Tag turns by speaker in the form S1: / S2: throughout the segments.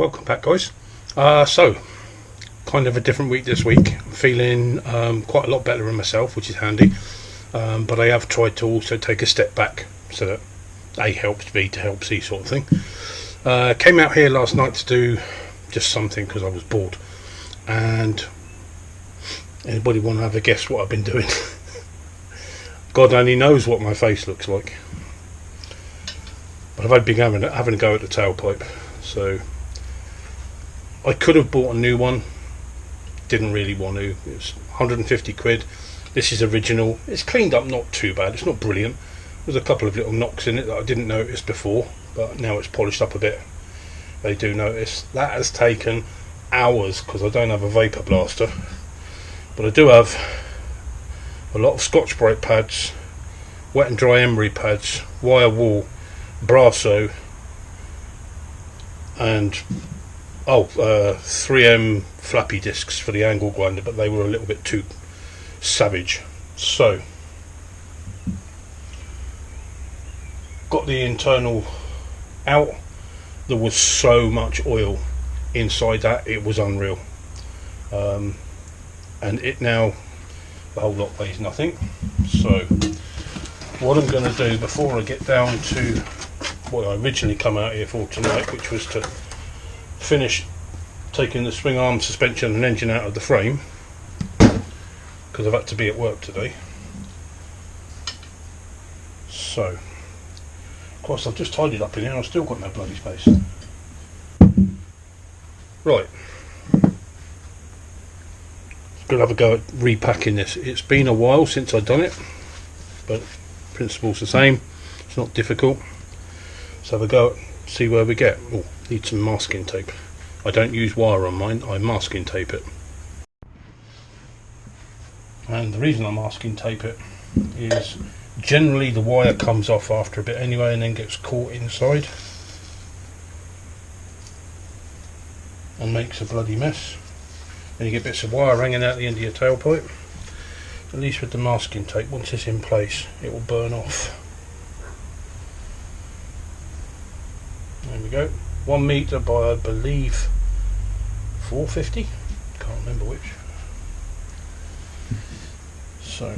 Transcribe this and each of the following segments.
S1: welcome back, guys. So kind of a different week this week. I'm feeling quite a lot better in myself, which is handy, but I have tried to also take a step back so that A helps B to help C, sort of thing. Came out here last night to do just something because I was bored. And anybody want to have a guess what I've been doing? God only knows what my face looks like. But I've been having a go at the tailpipe. So I could have bought a new one. Didn't really want to. It was 150 quid. This is original. It's cleaned up not too bad. It's not brilliant. There's a couple of little knocks in it that I didn't notice before, but now it's polished up a bit. They do notice. That has taken hours because I don't have a vapor blaster, but I do have a lot of Scotch Brite pads, wet and dry emery pads, wire wool, Brasso, and 3M flappy discs for the angle grinder, but they were a little bit too savage. So got the internal out. There was so much oil inside that, it was unreal. And it now, the whole lot weighs nothing. So what I'm going to do before I get down to what I originally come out here for tonight, which was to finish taking the swing arm suspension and engine out of the frame, because I've had to be at work today. So of course I've just tidied up in here and I've still got no bloody space. Right, gonna have a go at repacking this. It's been a while since I've done it, but principle's the same. It's not difficult. So have a go at see where we get. Oh, need some masking tape. I don't use wire on mine, I masking tape it. And the reason I masking tape it is generally the wire comes off after a bit anyway and then gets caught inside and makes a bloody mess. Then you get bits of wire hanging out the end of your tailpipe. At least with the masking tape, once it's in place, it will burn off. There we go. 1 metre by, I believe, 450. Can't remember which. So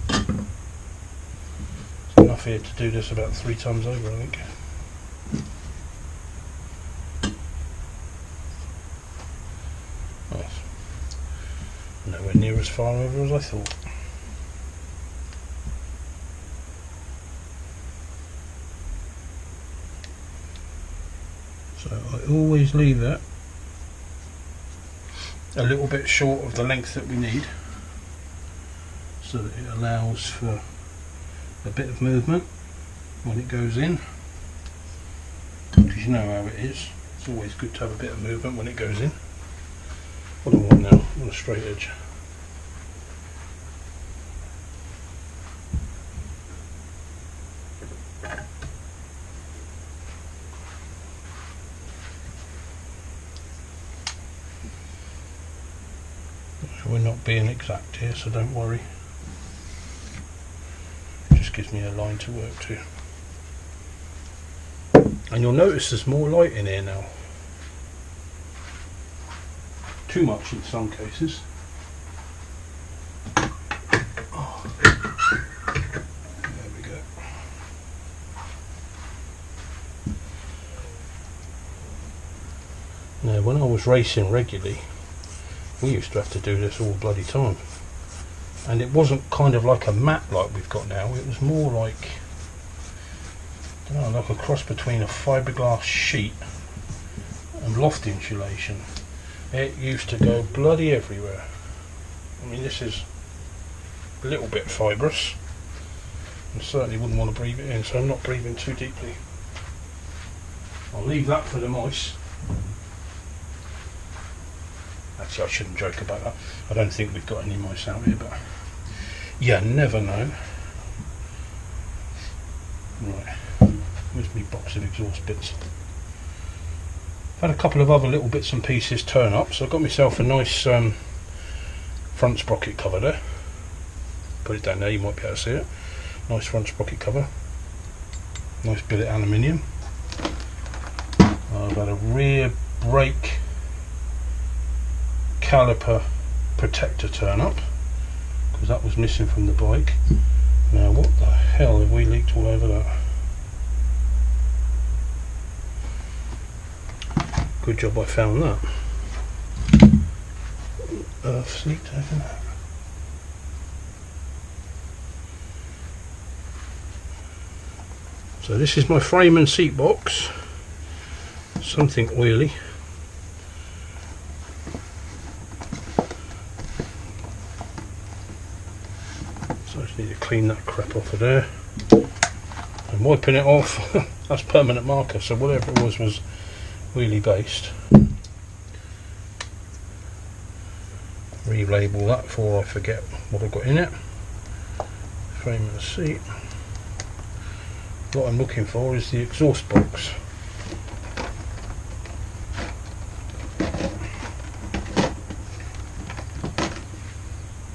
S1: it's enough here to do this about 3 times over, I think. Nice. Nowhere near as far over as I thought. So I always leave that a little bit short of the length that we need, so that it allows for a bit of movement when it goes in, because you know how it is. It's always good to have a bit of movement when it goes in. What do I want now? I want a straight edge. We're not being exact here, so don't worry. It just gives me a line to work to. And you'll notice there's more light in here now. Too much in some cases. Oh. There we go. Now, when I was racing regularly, we used to have to do this all bloody time, and it wasn't kind of like a mat like we've got now. It was more like, I don't know, like a cross between a fiberglass sheet and loft insulation. It used to go bloody everywhere. I mean, this is a little bit fibrous and certainly wouldn't want to breathe it in, so I'm not breathing too deeply. I'll leave that for the mice. Actually, I shouldn't joke about that. I don't think we've got any mice out here, but you never know. Right, where's my box of exhaust bits? I've had a couple of other little bits and pieces turn up, so I've got myself a nice front sprocket cover there. Put it down there, you might be able to see it. Nice front sprocket cover. Nice billet aluminium. had a rear brake caliper protector turn up, because that was missing from the bike. Now what the hell have we leaked all over that? Good job I found that. Earth's leaked over that. So this is my frame and seat box. Something oily. So I just need to clean that crap off of there. And wiping it off, that's permanent marker, so whatever it was wheelie based. Relabel that before I forget what I've got in it. Frame and seat. What I'm looking for is the exhaust box.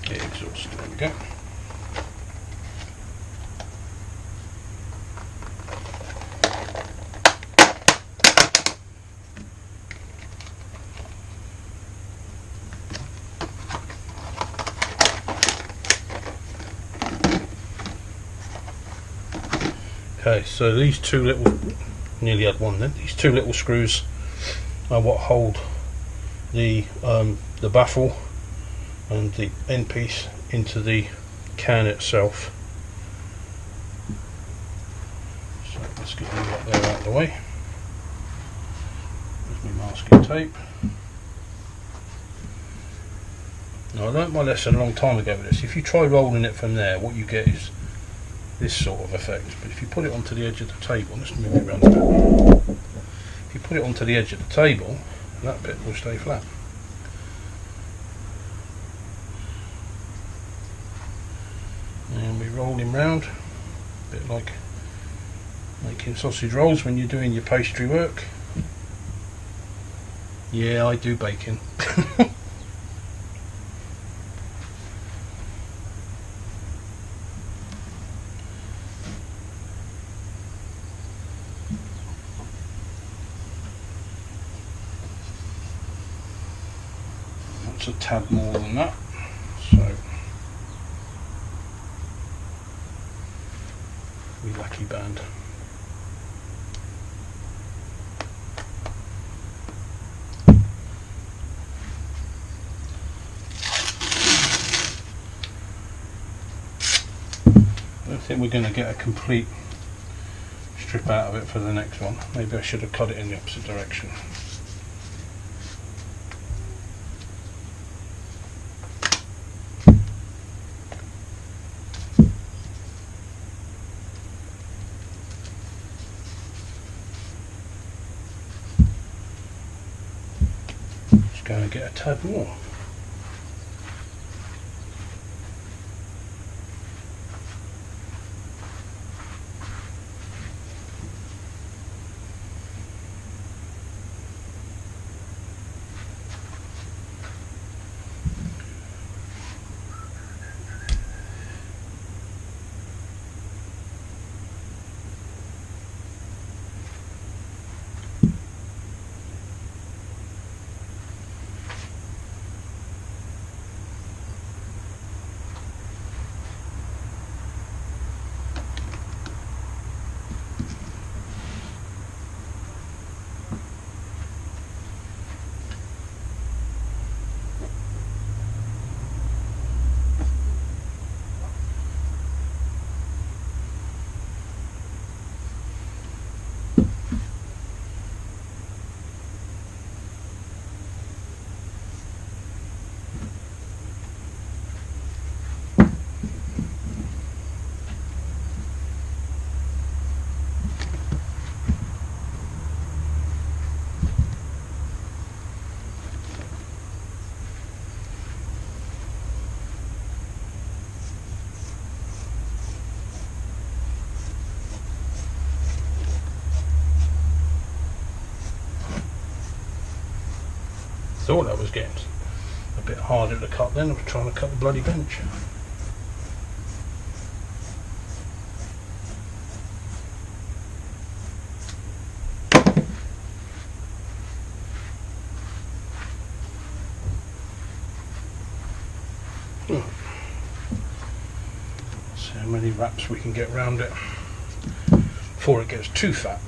S1: The exhaust, there we go. Okay, so these two little, nearly had one then, these two little screws are what hold the baffle and the end piece into the can itself. So let's get you up there out of the way. There's my masking tape. Now I learnt my lesson a long time ago with this. If you try rolling it from there, what you get is this sort of effect, but if you put it onto the edge of the table, let's move it around a bit. If you put it onto the edge of the table, that bit will stay flat. And we roll him round, a bit like making sausage rolls when you're doing your pastry work. Yeah, I do baking. A tad more than that, so we lucky band. I don't think we're going to get a complete strip out of it for the next one. Maybe I should have cut it in the opposite direction. Go and get a tad more. Thought I was getting a bit harder to cut then. I was trying to cut the bloody bench. many wraps we can get around it before it gets too fat.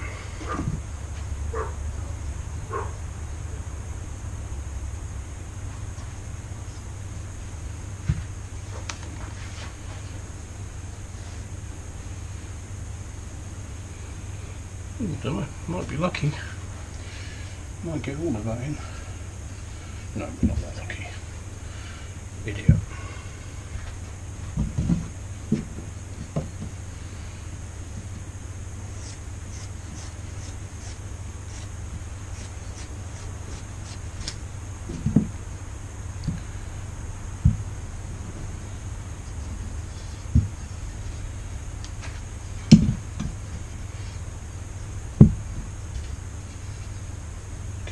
S1: Don't know, might be lucky. Might get all of that in. No, we're not that lucky. Idiot.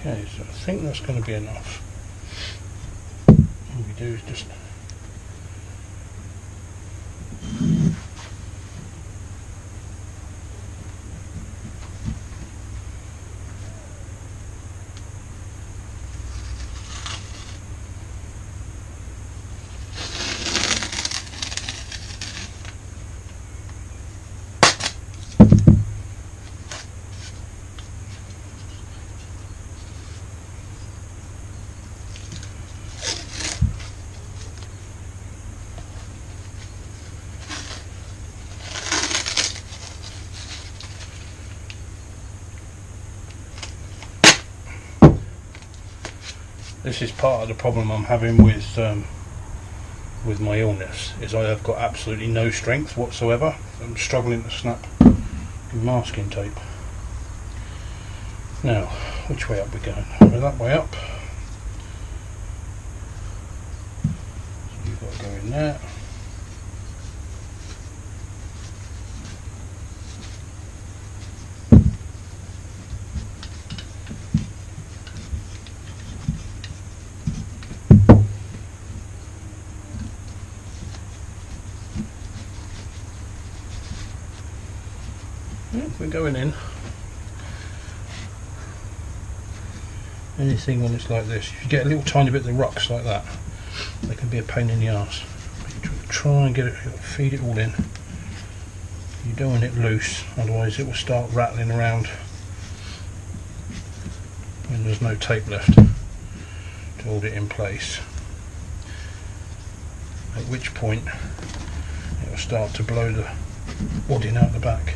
S1: Okay, so I think that's going to be enough. All we do is just this is part of the problem I'm having with my illness, is I have got absolutely no strength whatsoever. I'm struggling to snap masking tape. Now, which way up we going? We're that way up. So you've got to go in there. We're going in. Anything when it's like this, if you get a little tiny bit of the rocks like that, they can be a pain in the arse. But you try and get it, feed it all in. You don't want it loose, otherwise it will start rattling around when there's no tape left to hold it in place. At which point it will start to blow the wadding out the back.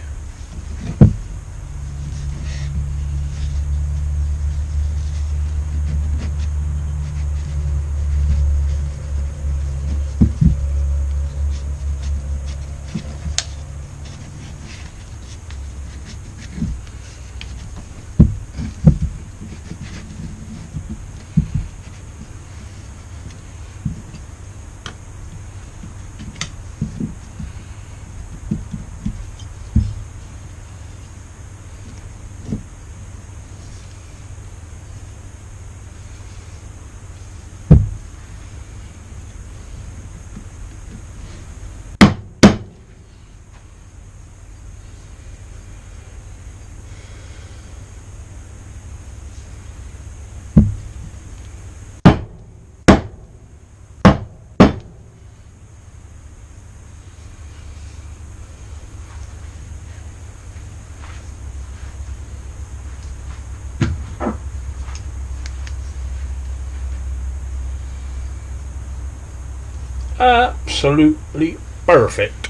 S1: Absolutely perfect.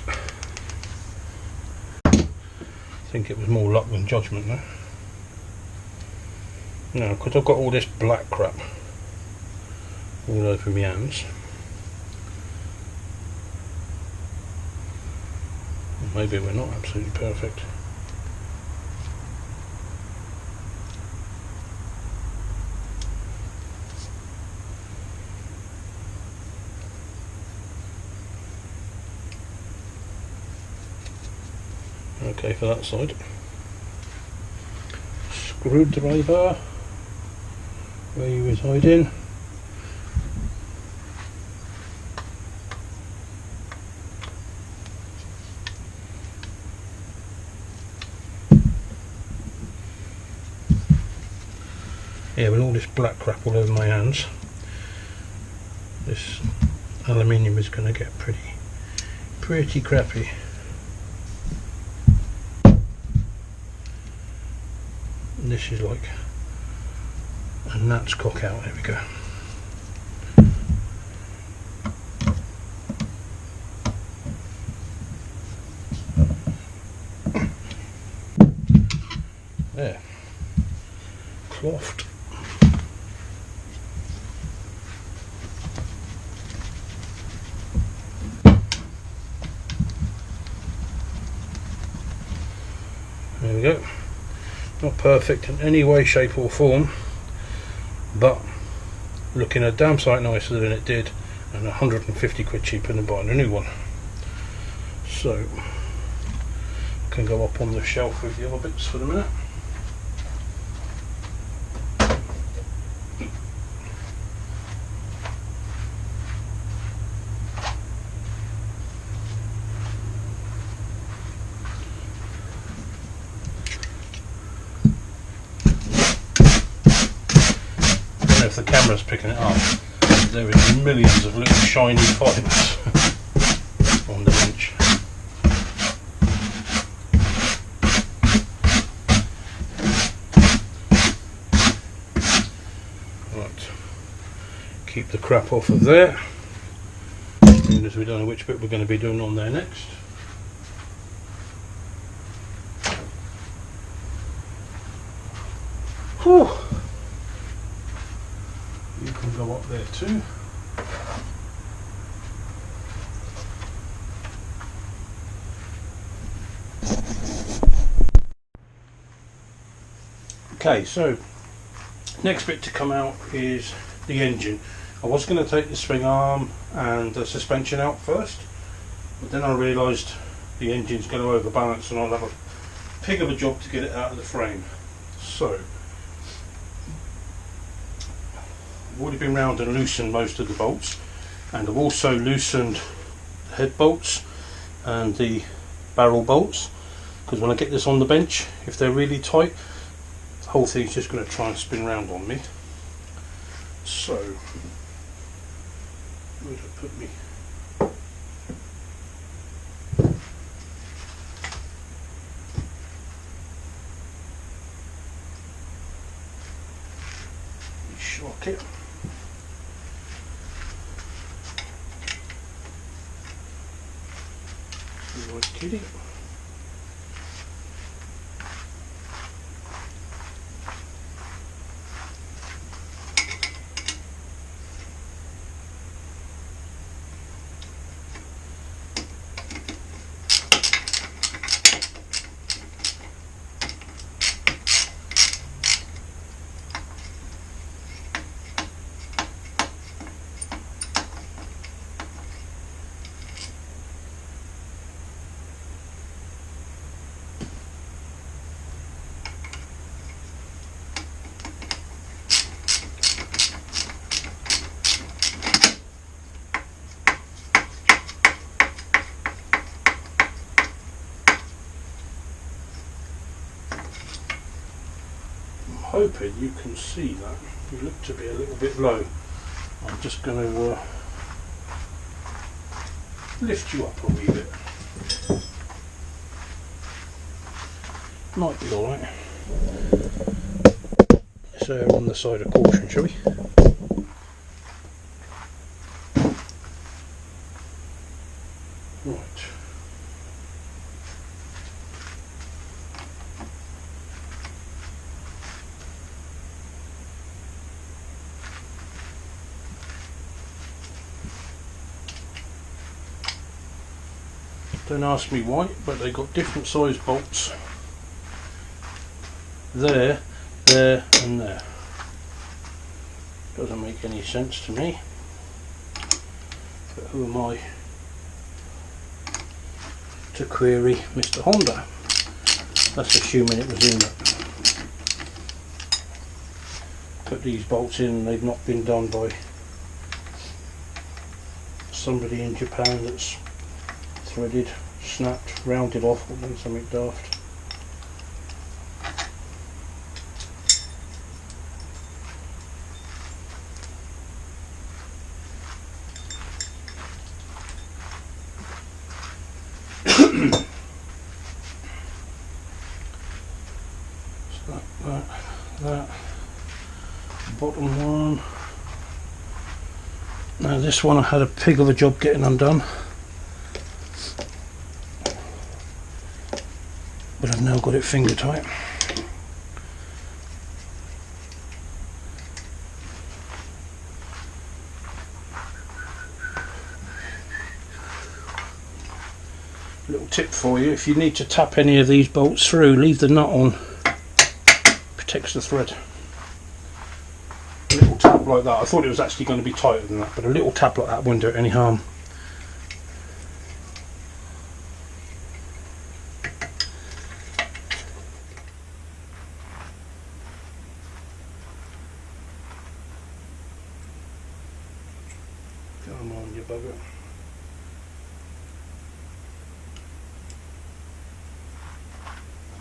S1: I think it was more luck than judgment though. Now, because I've got all this black crap all over my hands, maybe we're not absolutely perfect. Okay, for that side. Screwdriver, where you was hiding. Yeah, with all this black crap all over my hands, this aluminium is going to get pretty crappy. this is like a gnat's cock out. There we go. There, clothed. There we go. Not perfect in any way, shape or form, but looking a damn sight nicer than it did, and 150 quid cheaper than buying a new one. So can go up on the shelf with the other bits for the minute. If the camera's picking it up, there is millions of little shiny fibres on the bench. Right, keep the crap off of there, as we don't know which bit we're going to be doing on there next. Whew. You can go up there too. Okay, so next bit to come out is the engine. I was going to take the swing arm and the suspension out first, but then I realised the engine's going to overbalance and I'll have a pig of a job to get it out of the frame. So I've already been round and loosened most of the bolts, and I've also loosened the head bolts and the barrel bolts, because when I get this on the bench, if they're really tight, the whole thing's just going to try and spin round on me. So where did I put me? Shock it. Right, kitty. Hoping you can see that. You look to be a little bit low. I'm just going to lift you up a wee bit. Might be alright. So err on the side of caution, shall we? Right. Don't ask me why, but they got different size bolts. There, there and there. Doesn't make any sense to me. But who am I to query Mr. Honda? That's assuming it was in that. Put these bolts in and they've not been done by somebody in Japan that's threaded, snapped, rounded off, or done something daft. So that. that. Bottom one. Now this one I had a pig of a job getting undone, but I've now got it finger tight. Little tip for you, if you need to tap any of these bolts through, leave the nut on, protects the thread. A little tap like that, I thought it was actually going to be tighter than that, but a little tap like that wouldn't do it any harm. Come on, you bugger.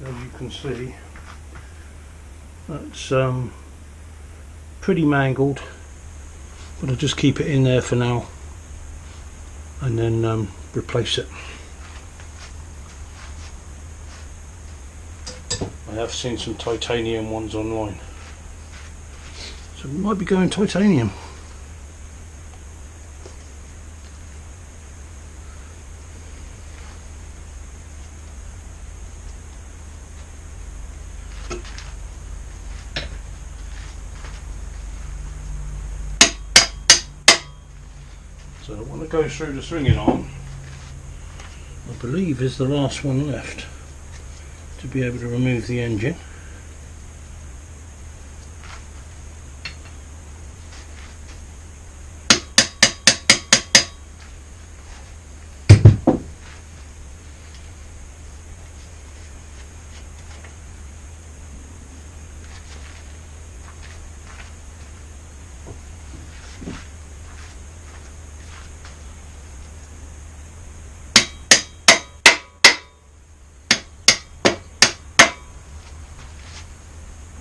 S1: As you can see, that's pretty mangled, but I'll just keep it in there for now and then replace it. I have seen some titanium ones online, so we might be going titanium. So I want to go through the swinging arm, I believe is the last one left, to be able to remove the engine.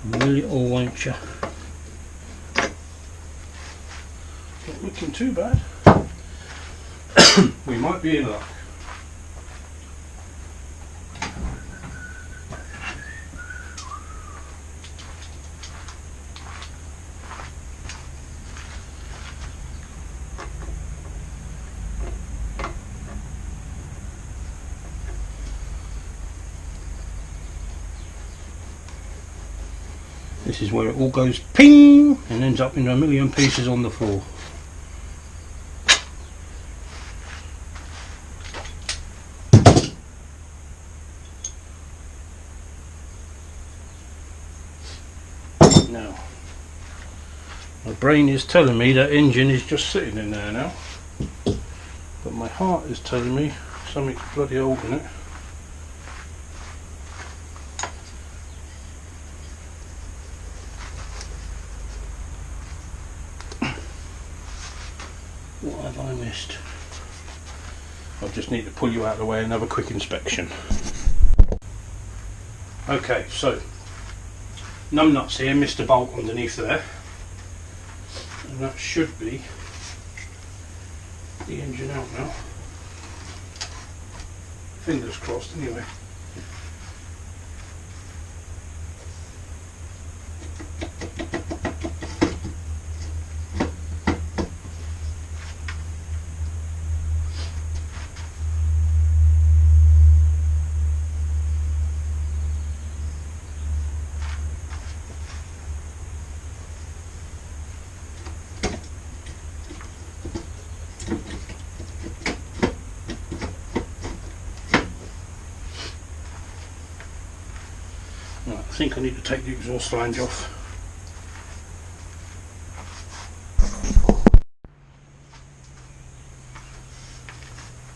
S1: Will it all, won't you? Not looking too bad. We might be in luck. This is where it all goes ping and ends up in a million pieces on the floor. Now, my brain is telling me that engine is just sitting in there now, but my heart is telling me something's bloody holding it. What have I missed? I just need to pull you out of the way and have a quick inspection. Okay, so numbnuts here, missed a bolt underneath there, and that should be the engine out now. Fingers crossed anyway. Right, I think I need to take the exhaust flange off.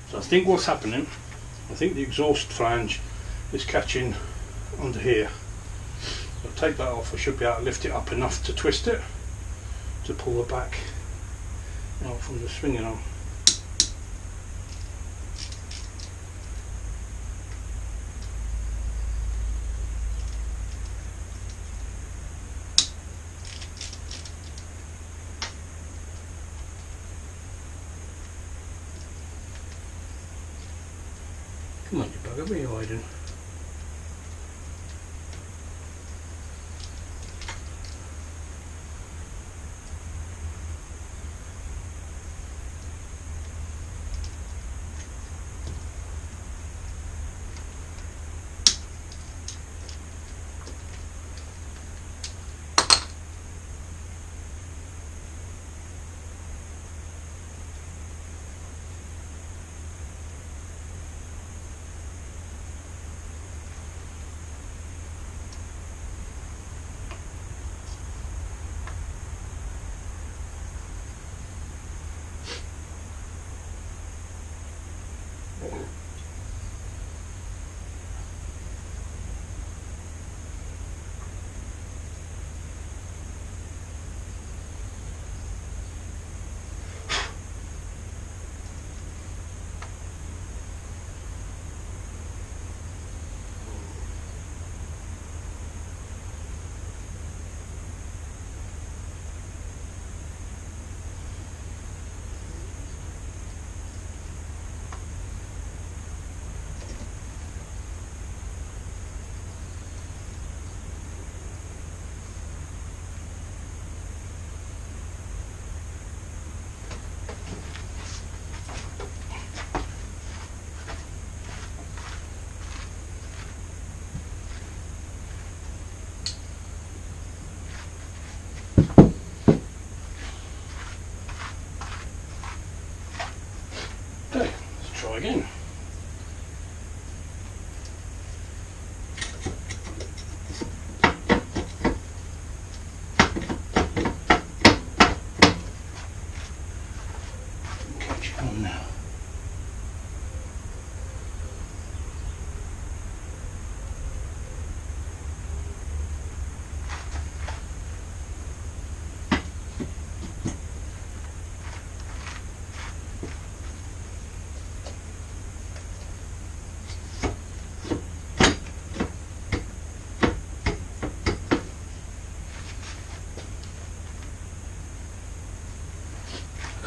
S1: So I think what's happening, I think the exhaust flange is catching under here. So I'll take that off. I should be able to lift it up enough to twist it, to pull it back out from the swinging arm. Come on, you bugger, where are you hiding?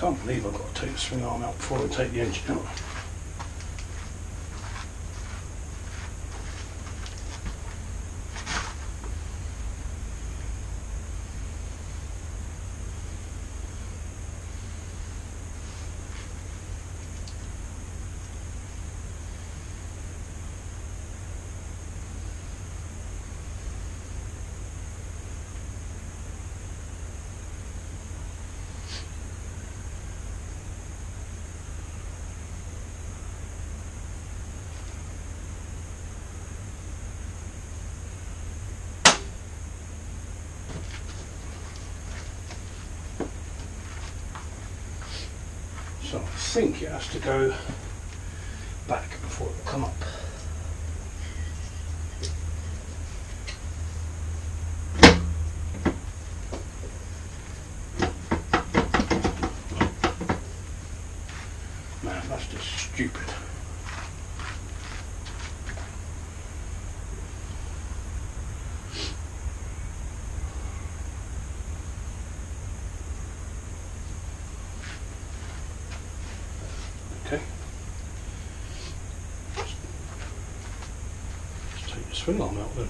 S1: can't believe I've got to take the swing arm out before I take the engine out. So I think it has to go back before it will come up. Man, that's just stupid. Okay. Let's take the swing arm out then.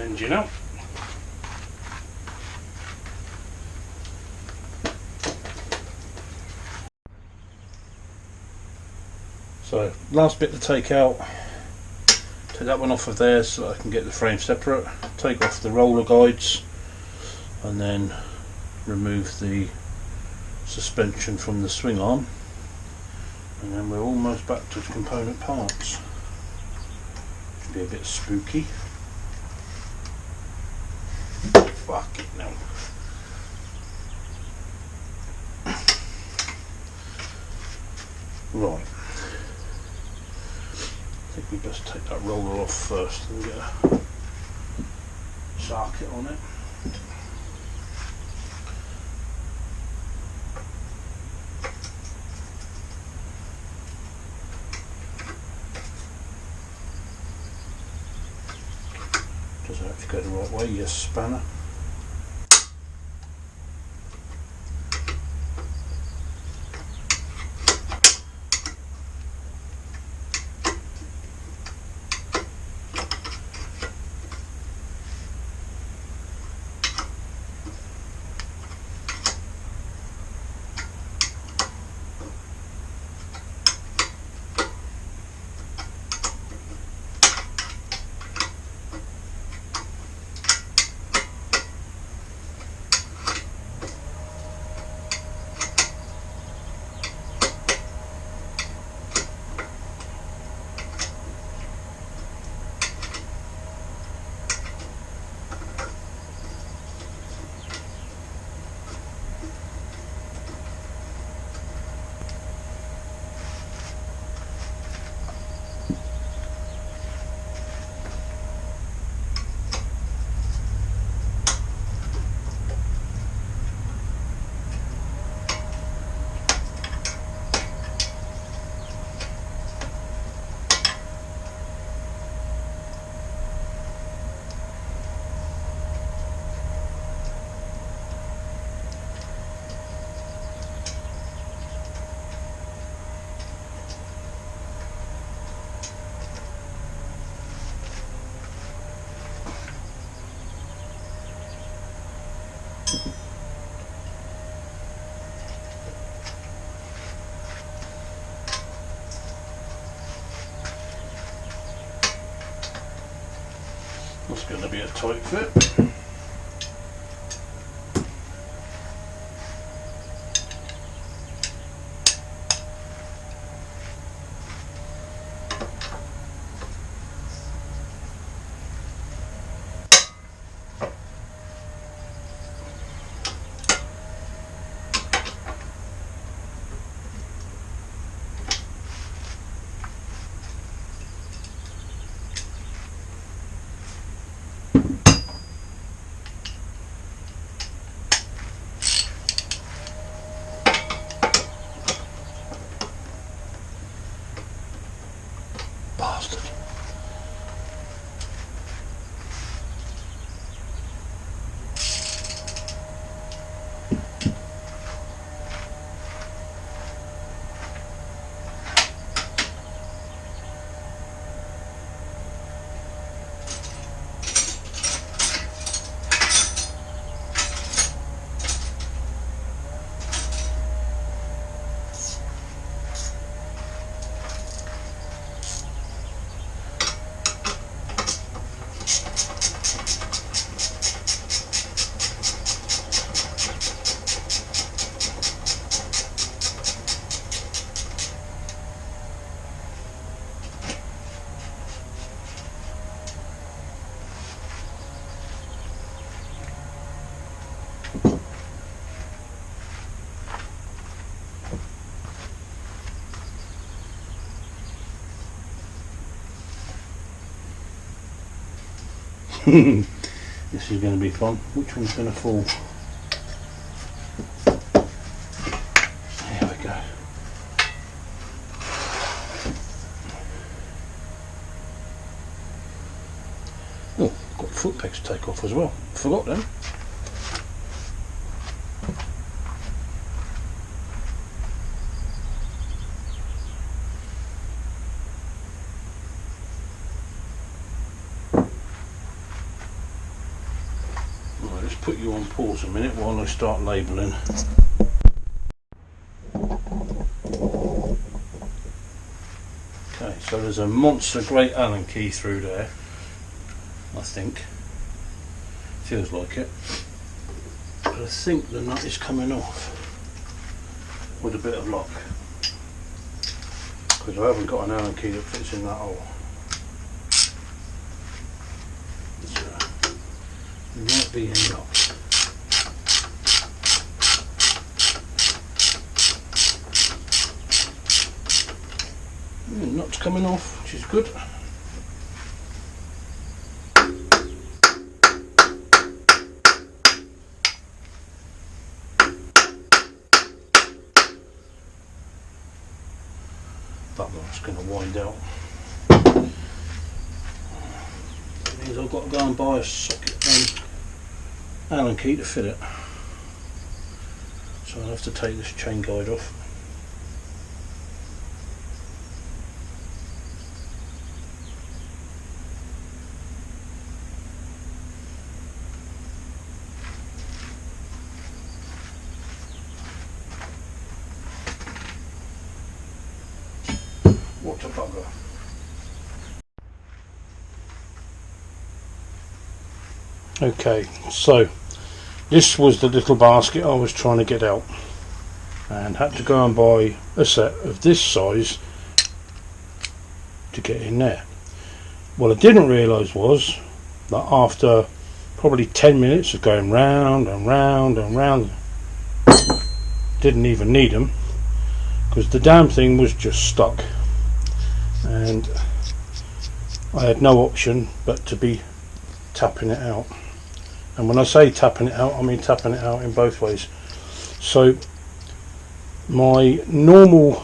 S1: Engine out. So last bit to take out, take that one off of there so that I can get the frame separate, take off the roller guides and then remove the suspension from the swing arm, and then we're almost back to component parts. Should be a bit spooky. Fuck it now. Right. I think we best take that roller off first and get a socket on it. Does it have to go the right way? Yes, spanner. That's going to be a tight fit. Bastard. This is going to be fun. Which one's going to fall? There we go. Oh, got foot pegs to take off as well. Forgot them. Put you on pause a minute while I start labelling. Okay, so there's a monster great Allen key through there, I think. Feels like it. But I think the nut is coming off with a bit of luck, because I haven't got an Allen key that fits in that hole. It might be in luck. Nut's coming off, which is good. That one's going to wind out. That means I've got to go and buy a socket Allen key to fit it. So I'll have to take this chain guide off. What a bugger. Okay, so this was the little basket I was trying to get out, and had to go and buy a set of this size to get in there. What I didn't realise was that after probably 10 minutes of going round and round and round, didn't even need them, because the damn thing was just stuck, and I had no option but to be tapping it out. And when I say tapping it out, I mean tapping it out in both ways. So my normal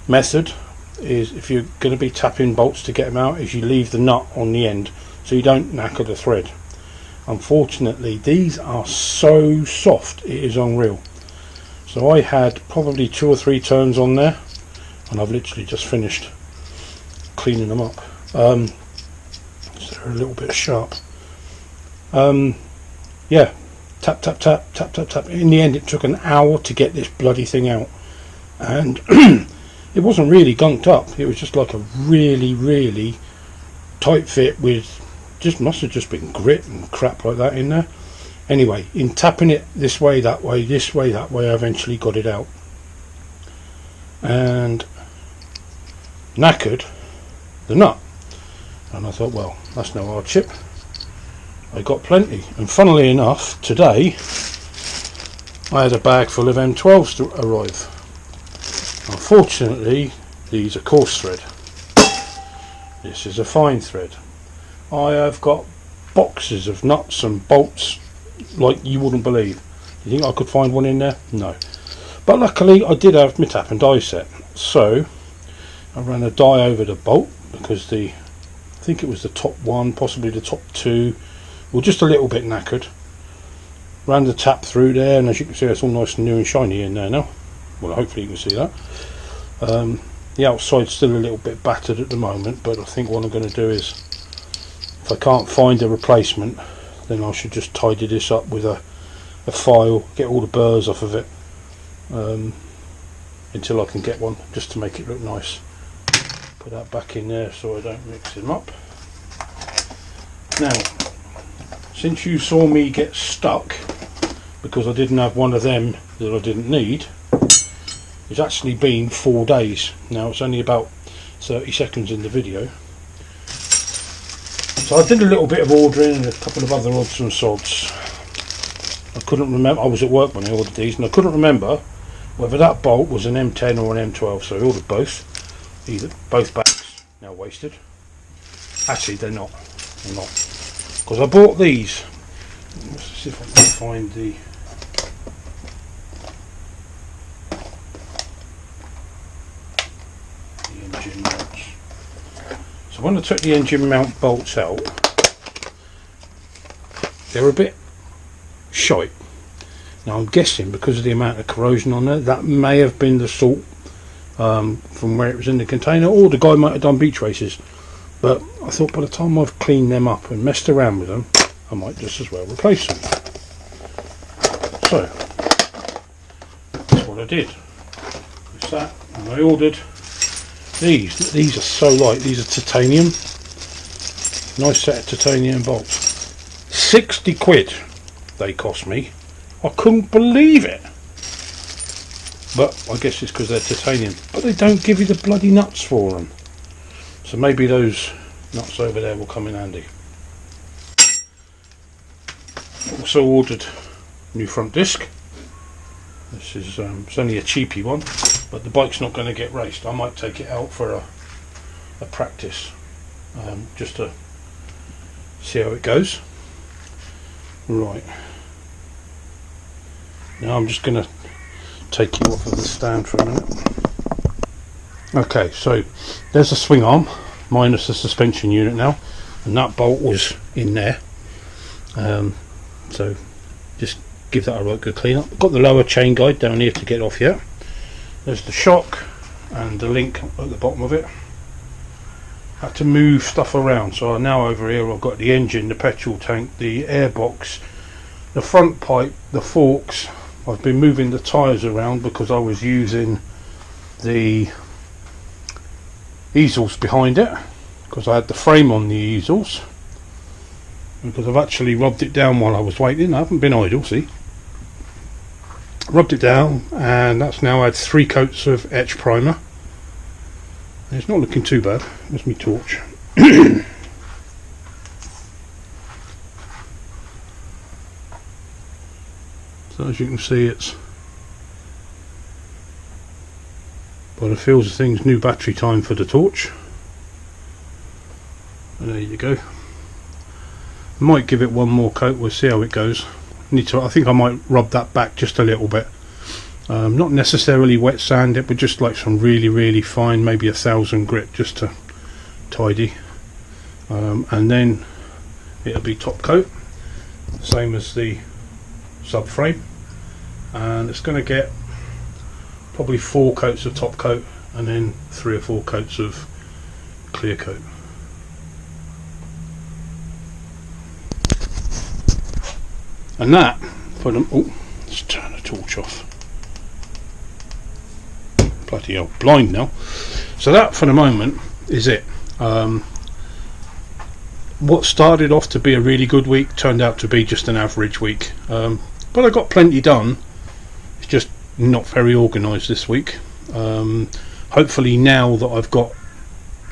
S1: method is, if you're going to be tapping bolts to get them out, is you leave the nut on the end so you don't knacker the thread. Unfortunately, these are so soft, it is unreal. So I had probably 2 or 3 turns on there, and I've literally just finished cleaning them up. So they're a little bit sharp. Yeah, tap tap tap tap tap tap. In the end it took an hour to get this bloody thing out, and it wasn't really gunked up, it was just like a really tight fit with must have just been grit and crap like that in there. Anyway, in tapping it this way, that way, this way, that way, I eventually got it out. And knackered the nut. And I thought, well, that's no hardship. I got plenty. And funnily enough, today I had a bag full of M12s to arrive. Unfortunately, these are coarse thread. This is a fine thread. I have got boxes of nuts and bolts like you wouldn't believe. You think I could find one in there? No. But luckily I did have my tap and die set. So I ran a die over the bolt because I think it was the top one, possibly the top two, were just a little bit knackered. Ran the tap through there, and as you can see, it's all nice and new and shiny in there now. Well, hopefully you can see that. The outside's still a little bit battered at the moment, but I think what I'm going to do is, if I can't find a replacement, then I should just tidy this up with a file, get all the burrs off of it, until I can get one, just to make it look nice. Put that back in there so I don't mix them up. Now, since you saw me get stuck because I didn't have one of them that I didn't need, it's actually been 4 days. Now it's only about 30 seconds in the video. So I did a little bit of ordering and a couple of other odds and sods. I couldn't remember, I was at work when I ordered these, and I couldn't remember whether that bolt was an M10 or an M12, so I ordered both. Both bags, now wasted. Actually they're not, because I bought these. Let's see if I can find the engine mounts. So when I took the engine mount bolts out, they're a bit shite. Now I'm guessing because of the amount of corrosion on there, that may have been the salt from where it was in the container, or the guy might have done beach races. But I thought by the time I've cleaned them up and messed around with them, I might just as well replace them. So that's what I did. It's that, and I ordered these. These are so light. These are titanium. Nice set of titanium bolts. 60 quid they cost me. I couldn't believe it. But I guess it's because they're titanium. But they don't give you the bloody nuts for them. So maybe those nuts over there will come in handy. Also ordered new front disc. This is it's only a cheapy one, but the bike's not going to get raced. I might take it out for a practice, just to see how it goes. Right. Now I'm just going to take you off of the stand for a minute. Okay, so there's a swing arm minus the suspension unit now, and that bolt was in there. So just give that a right good clean up. Got the lower chain guide down here to get off here. There's the shock and the link at the bottom of it. Had to move stuff around, so now over here I've got the engine, the petrol tank, the airbox, the front pipe, the forks. I've been moving the tyres around because I was using the easels behind it, because I had the frame on the easels, because I've actually rubbed it down while I was waiting. I haven't been idle, see. Rubbed it down, and that's now had 3 coats of etch primer. And it's not looking too bad. There's my torch. So as you can see, it's, by the feels of things, new battery time for the torch. And there you go. Might give it one more coat, we'll see how it goes. I think I might rub that back just a little bit. Not necessarily wet sand it, but just like some really fine, maybe 1000 grit, just to tidy. And then it'll be top coat, same as the subframe, and it's going to get probably 4 coats of top coat and then 3 or 4 coats of clear coat. And that for them. Oh, let's turn the torch off. Bloody hell, blind now. So that for the moment is it. what started off to be a really good week turned out to be just an average week, but I got plenty done. It's just not very organised this week. Hopefully now that I've got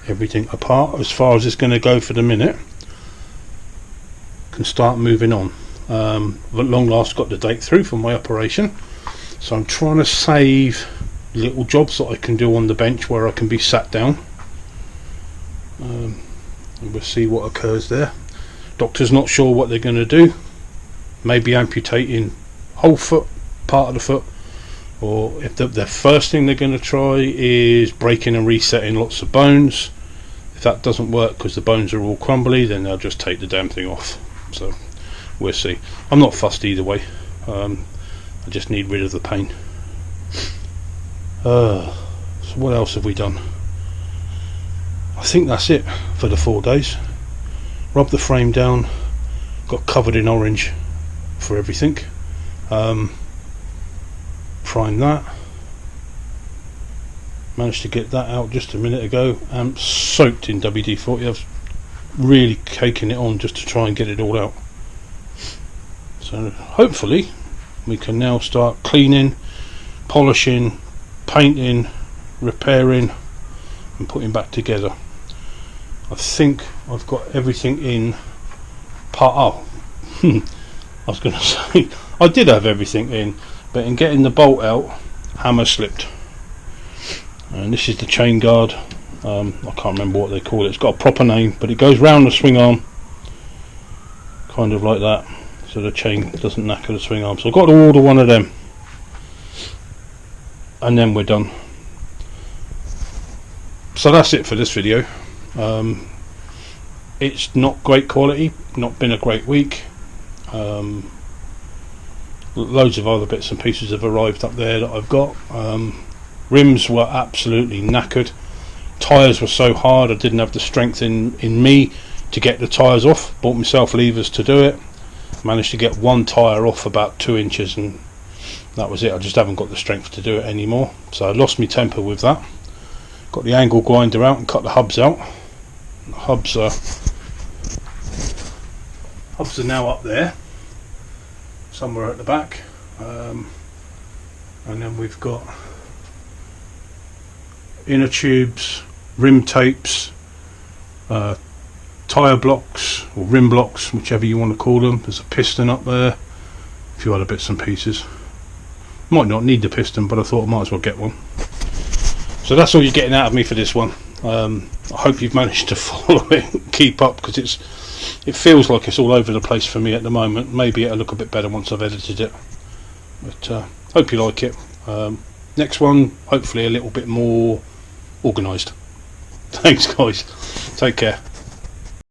S1: everything apart as far as it's going to go for the minute, can start moving on. At long last got the date through for my operation, so I'm trying to save little jobs that I can do on the bench where I can be sat down, and we'll see what occurs there. Doctor's not sure what they're going to do, maybe amputating whole foot, part of the foot, or if the first thing they're going to try is breaking and resetting lots of bones. If that doesn't work because the bones are all crumbly, then they'll just take the damn thing off. So we'll see. I'm not fussed either way. I just need rid of the pain. So what else have we done? I think that's it for the 4 days. Rubbed the frame down, got covered in orange for everything. Primed that. Managed to get that out just a minute ago. Soaked in WD-40. I was really caking it on just to try and get it all out. So hopefully we can now start cleaning, polishing, painting, repairing and putting back together. I think I've got everything in I was going to say I did have everything in, but in getting the bolt out, hammer slipped. And this is the chain guard. I can't remember what they call it. It's got a proper name, but it goes round the swing arm, kind of like that, so the chain doesn't knacker the swing arm. So I've got to order one of them, and then we're done. So that's it for this video. It's not great quality, not been a great week. Loads of other bits and pieces have arrived up there that I've got. Rims were absolutely knackered. Tyres were so hard I didn't have the strength in me to get the tyres off. Bought myself levers to do it. Managed to get one tyre off about 2 inches, and that was it. I just haven't got the strength to do it anymore, so I lost my temper with that. Got the angle grinder out and cut the hubs out. The hubs are now up there somewhere at the back, and then we've got inner tubes, rim tapes, tyre blocks or rim blocks, whichever you want to call them. There's a piston up there, a few other bits and pieces. Might not need the piston, but I thought I might as well get one. So that's all you're getting out of me for this one. I hope you've managed to follow it and keep up, because it feels like it's all over the place for me at the moment. Maybe it'll look a bit better once I've edited it, but hope you like it. Next one hopefully a little bit more organised. Thanks guys, take care.